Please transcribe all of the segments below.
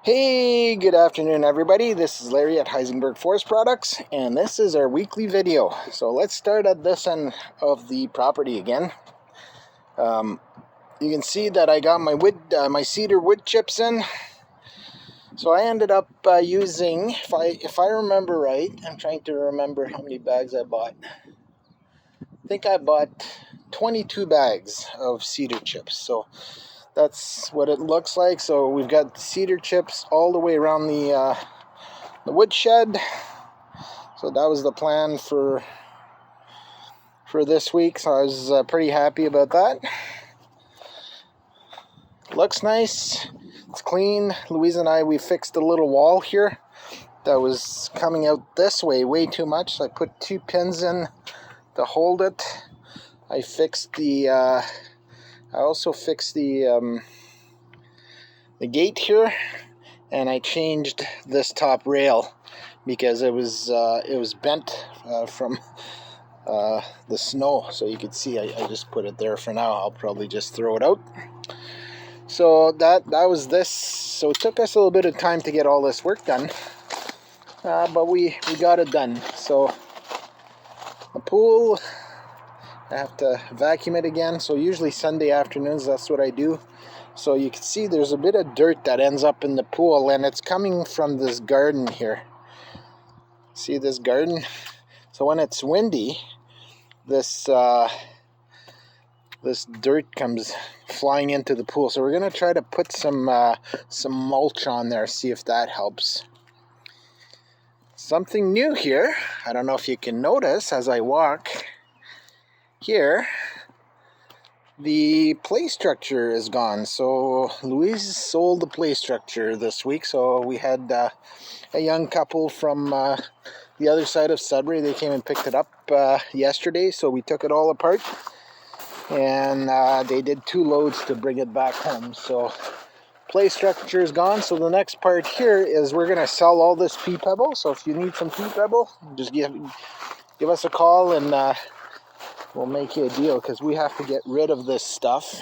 Hey, good afternoon everybody. This is Larry at Heisenberg Forest Products, and this is our weekly video. So let's start at this end of the property again. You can see that I got my cedar wood chips in. So I ended up using, if I remember right, I'm trying to remember how many bags I bought. I think I bought 22 bags of cedar chips. So that's what it looks like. So we've got cedar chips all the way around the woodshed. So that was the plan for this week. So I was pretty happy about that. Looks nice. It's clean. Louise and I, we fixed a little wall here that was coming out this way too much. So I put 2 pins in to hold it. I fixed the. I also fixed the gate here, and I changed this top rail because it was bent from the snow. So you could see I just put it there for now. I'll probably just throw it out. So that was this. So it took us a little bit of time to get all this work done, but we got it done. So the pool, I have to vacuum it again. So usually Sunday afternoons, that's what I do. So you can see there's a bit of dirt that ends up in the pool, and it's coming from this garden here. See this garden? So when it's windy, this dirt comes flying into the pool. So we're gonna try to put some mulch on there, see if that helps. Something new here. I don't know if you can notice as I walk here, the play structure is gone. So Louise sold the play structure this week. So we had a young couple from the other side of Sudbury. They came and picked it up yesterday. So we took it all apart, and they did 2 loads to bring it back home. So play structure is gone. So the next part here is we're gonna sell all this pea pebble. So if you need some pea pebble, just give us a call, and we'll make you a deal, because we have to get rid of this stuff.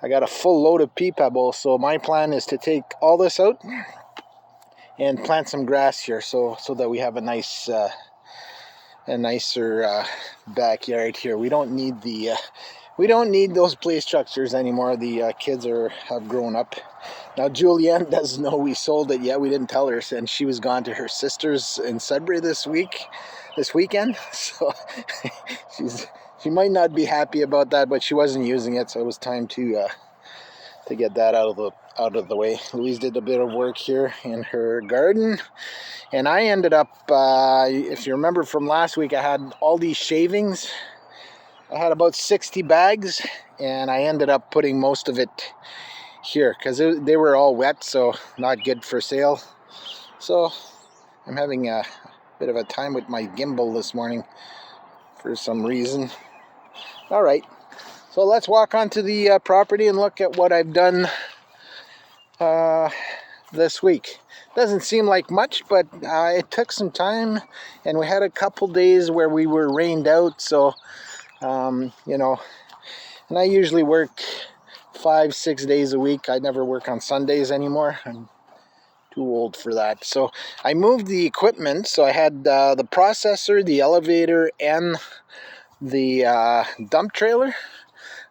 I got a full load of pea pebble, so my plan is to take all this out and plant some grass here, so that we have a nicer backyard here. We don't need those play structures anymore. The kids have grown up. Now Julianne doesn't know we sold it yet. We didn't tell her, and she was gone to her sister's in Sudbury this weekend. So she might not be happy about that, but she wasn't using it, so it was time to get that out of the way. Louise did a bit of work here in her garden, and I ended up, if you remember from last week, I had all these shavings. I had about 60 bags, and I ended up putting most of it here because they were all wet, so not good for sale. So I'm having a bit of a time with my gimbal this morning for some reason. All right, so let's walk onto the property and look at what I've done this week. Doesn't seem like much, but it took some time, and we had a couple days where we were rained out. So you know, and I usually work 5-6 days a week. I never work on Sundays anymore. I'm too old for that. So I moved the equipment. So I had the processor, the elevator, and the dump trailer.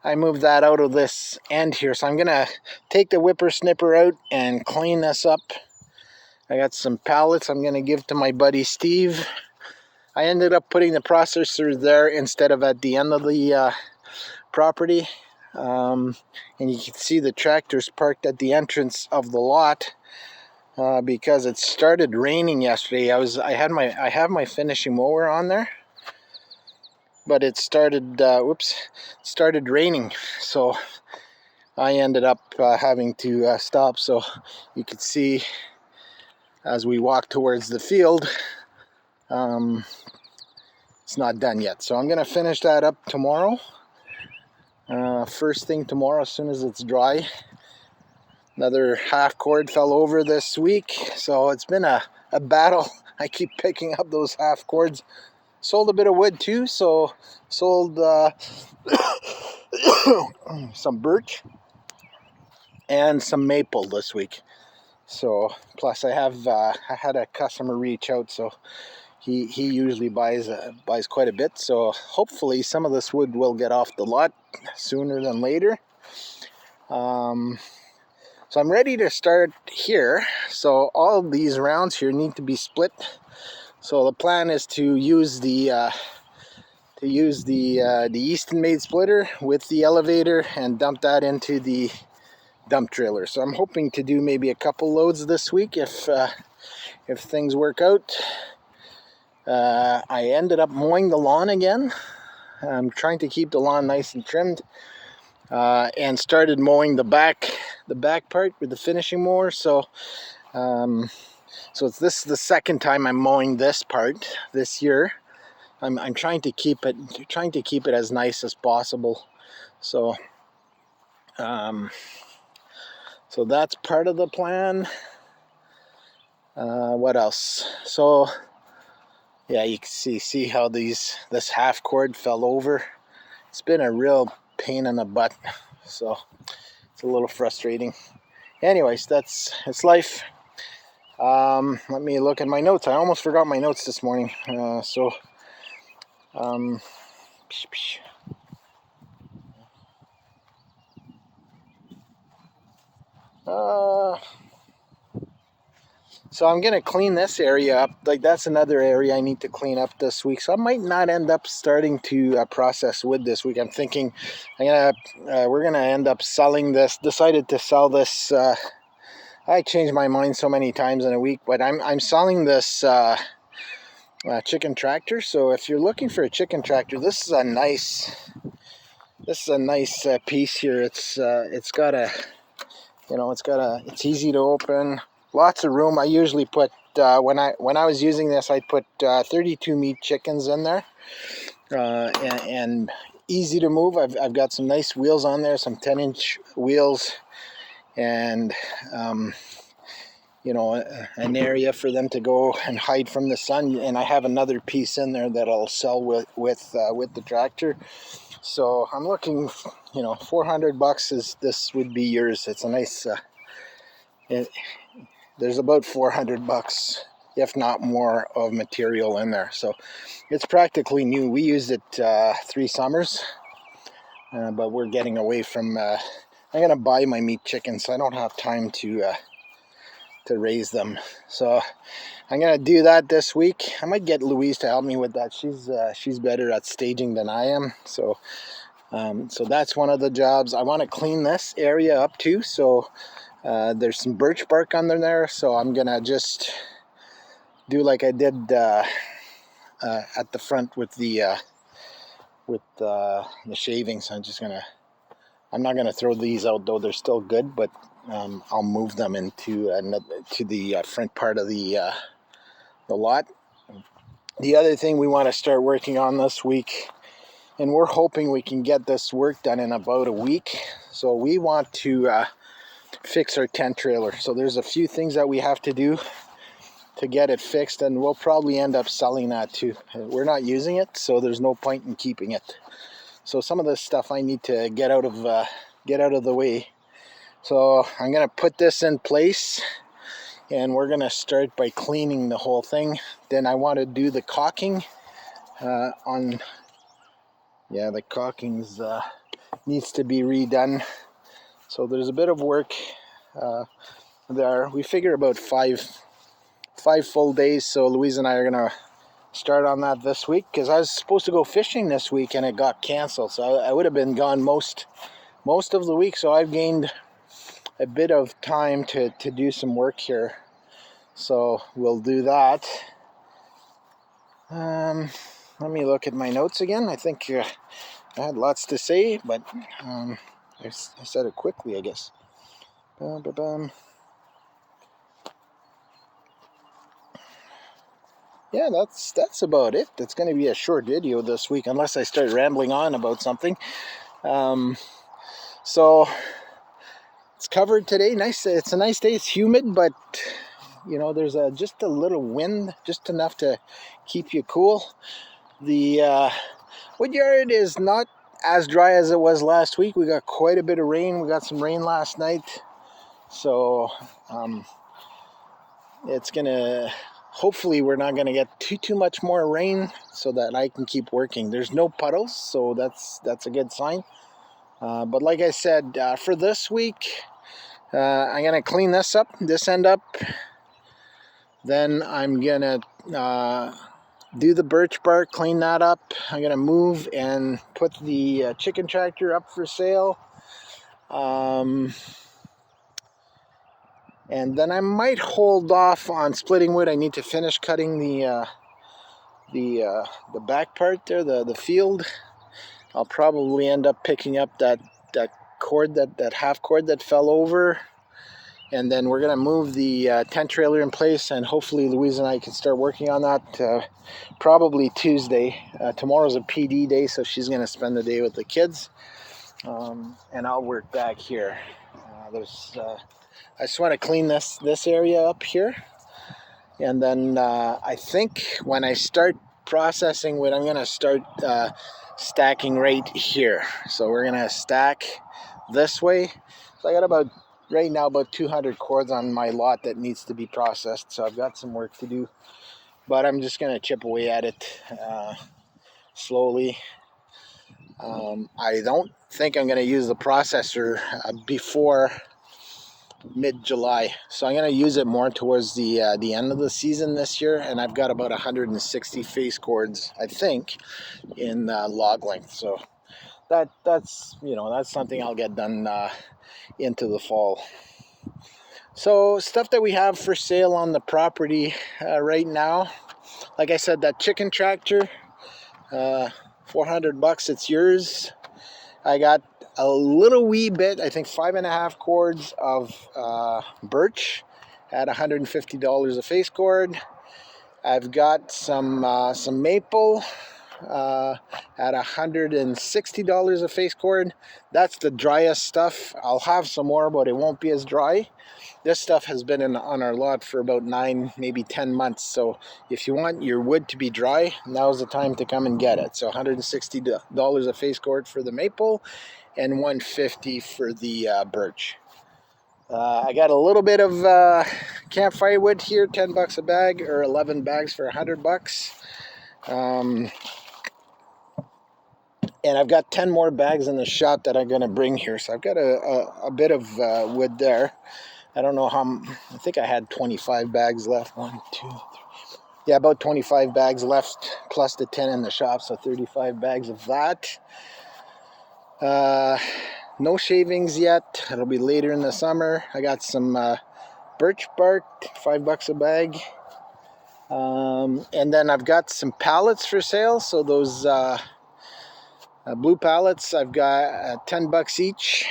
I moved that out of this end here. So I'm gonna take the whippersnipper out and clean this up. I got some pallets I'm gonna give to my buddy Steve. I ended up putting the processor there instead of at the end of the property. And you can see the tractors parked at the entrance of the lot because it started raining yesterday. I have my finishing mower on there, but it started raining, so I ended up having to stop. So you could see as we walk towards the field, it's not done yet. So I'm gonna finish that up tomorrow. First thing tomorrow, as soon as it's dry. Another half cord fell over this week, so it's been a battle. I keep picking up those half cords. Sold a bit of wood too, so sold some birch and some maple this week. So plus I had a customer reach out, so he usually buys quite a bit. So hopefully some of this wood will get off the lot sooner than later. So I'm ready to start here. So all of these rounds here need to be split. So the plan is to use the Easton made splitter with the elevator and dump that into the dump trailer. So I'm hoping to do maybe a couple loads this week if things work out. I ended up mowing the lawn again. I'm trying to keep the lawn nice and trimmed, and started mowing the back part with the finishing mower. So this is the second time I'm mowing this part this year. I'm trying to keep it as nice as possible. So so that's part of the plan. What else? So yeah, you can see how this half cord fell over. It's been a real pain in the butt, so it's a little frustrating. Anyways, it's life. Let me look at my notes. I almost forgot my notes this morning. So I'm gonna clean this area up. Like that's another area I need to clean up this week. So I might not end up starting to process wood this week. I'm thinking we're gonna end up selling this. Decided to sell this. I change my mind so many times in a week, but I'm selling this chicken tractor. So if you're looking for a chicken tractor, this is a nice piece here. It's easy to open, lots of room. I usually put when I was using this, I'd put 32 meat chickens in there, and easy to move. I've got some nice wheels on there, some 10-inch wheels, and an area for them to go and hide from the sun. And I have another piece in there that I'll sell with the tractor. So I'm looking, $400 this would be yours. It's a nice. There's about $400, if not more, of material in there. So it's practically new. We used it 3 summers, but we're getting away from. I'm gonna buy my meat chickens, so I don't have time to raise them. So I'm gonna do that this week. I might get Louise to help me with that. She's better at staging than I am. So that's one of the jobs. I want to clean this area up too. So there's some birch bark under there. So I'm gonna just do like I did at the front with the shavings. I'm not gonna throw these out though. They're still good, but I'll move them to the front part of the lot. The other thing we want to start working on this week, and we're hoping we can get this work done in about a week. So we want to fix our tent trailer. So there's a few things that we have to do to get it fixed, and we'll probably end up selling that too. We're not using it, so there's no point in keeping it. So some of this stuff I need to get out of the way. So I'm gonna put this in place, and we're gonna start by cleaning the whole thing. Then I want to do the caulking the caulking's needs to be redone. So there's a bit of work there. We figure about five full days. So Louise and I are gonna start on that this week, because I was supposed to go fishing this week and it got canceled. So I would have been gone most of the week. So I've gained a bit of time to do some work here. So we'll do that. Let me look at my notes again. I think I had lots to say, but I said it quickly, I guess. Yeah, that's about it. It's going to be a short video this week, unless I start rambling on about something. So it's covered today. Nice. It's a nice day. It's humid, but there's just a little wind, just enough to keep you cool. The woodyard is not as dry as it was last week. We got quite a bit of rain. We got some rain last night, so it's gonna, hopefully we're not gonna get too much more rain so that I can keep working. There's no puddles, so that's a good sign. But like I said, for this week, I'm gonna clean this end up. Then I'm gonna do the birch bark, clean that up. I'm gonna move and put the chicken tractor up for sale. And then I might hold off on splitting wood. I need to finish cutting the back part there, the field. I'll probably end up picking up that cord, that half cord that fell over. And then we're gonna move the tent trailer in place, and hopefully Louise and I can start working on that probably Tuesday. Tomorrow's a PD day, so she's gonna spend the day with the kids. And I'll work back here. I just want to clean this area up here, and then I think when I start processing wood, I'm going to start stacking right here. So we're going to stack this way. So I got right now about 200 cords on my lot that needs to be processed, so I've got some work to do, but I'm just going to chip away at it slowly. I don't think I'm going to use the processor before mid-July, so I'm going to use it more towards the end of the season this year, and I've got about 160 face cords, I think, in log length, so that's something I'll get done into the fall. So stuff that we have for sale on the property right now, like I said, that chicken tractor, $400, it's yours. I got a little wee bit, I think 5.5 cords of birch at $150 a face cord. I've got some maple at $160 a face cord. That's the driest stuff. I'll have some more, but it won't be as dry. This stuff has been on our lot for about 9, maybe 10 months. So if you want your wood to be dry, now's the time to come and get it. So $160 a face cord for the maple, and $150 for the birch. I got a little bit of campfire wood here, $10 a bag, or 11 bags for $100. And I've got 10 more bags in the shop that I'm going to bring here. So I've got a bit of wood there. I don't know how, I think I had 25 bags left. 1, 2, 3. Yeah, about 25 bags left, plus the 10 in the shop, so 35 bags of that. No shavings yet. It'll be later in the summer. I got some birch bark, $5 a bag. And then I've got some pallets for sale. So those blue pallets, I've got $10 each.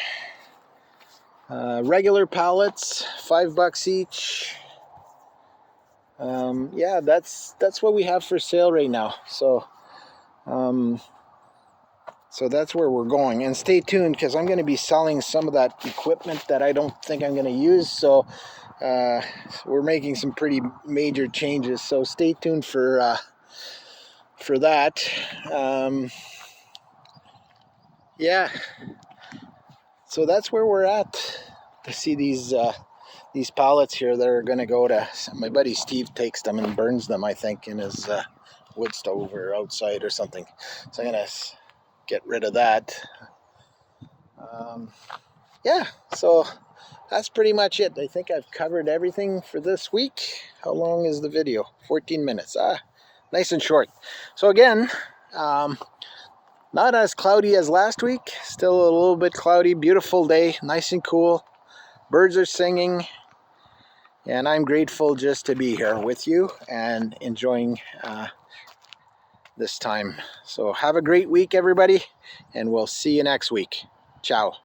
Regular pallets, $5 each. Yeah, that's what we have for sale right now. So so that's where we're going, and stay tuned because I'm going to be selling some of that equipment that I don't think I'm going to use. So we're making some pretty major changes, so stay tuned for that. Yeah, so that's where we're at. To see these pallets here that are going to go to, my buddy Steve takes them and burns them, I think, in his wood stove or outside or something. So I'm going to get rid of that. Yeah, so that's pretty much it. I think I've covered everything for this week. How long is the video? 14 minutes. Nice and short. So again, not as cloudy as last week. Still a little bit cloudy. Beautiful day. Nice and cool. Birds are singing. And I'm grateful just to be here with you and enjoying this time. So have a great week, everybody, and we'll see you next week. Ciao.